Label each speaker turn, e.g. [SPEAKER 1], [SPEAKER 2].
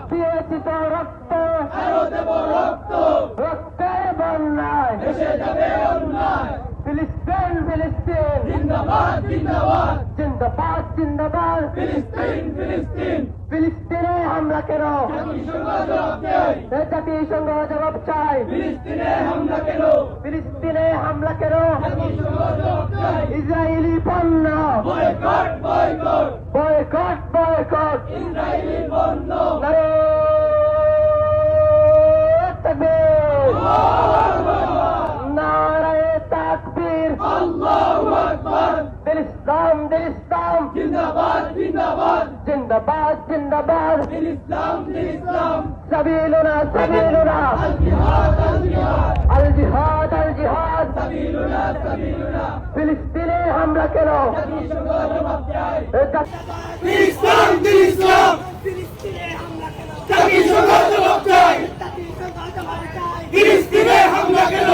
[SPEAKER 1] দিয়েছি তো রক্ত, রক্তের বন্যায় ফিলিস্তিন, ফিলিস্তিন জিন্দাবাদ, জিন্দাবাদ। ফিলিস্তিনে হামলা কেন? জাতিসংঘ জবাব চাই। ফিলিস্তিনে হামলা কেন? ইসরায়েলি পণ্য বয়কট, বয়কট। নারে তাকবীর, নারে তাকবীর। দিল ইসলাম, দিল ইসলাম জিন্দাবাদ, জিন্দাবাদ। সাবিলুনা, সাবিলুনা আল জিহাদ, আল জিহাদ। ফিলিস্তিনে হামলা কেন?
[SPEAKER 2] ফিলিস্তিনে হামলা কেন?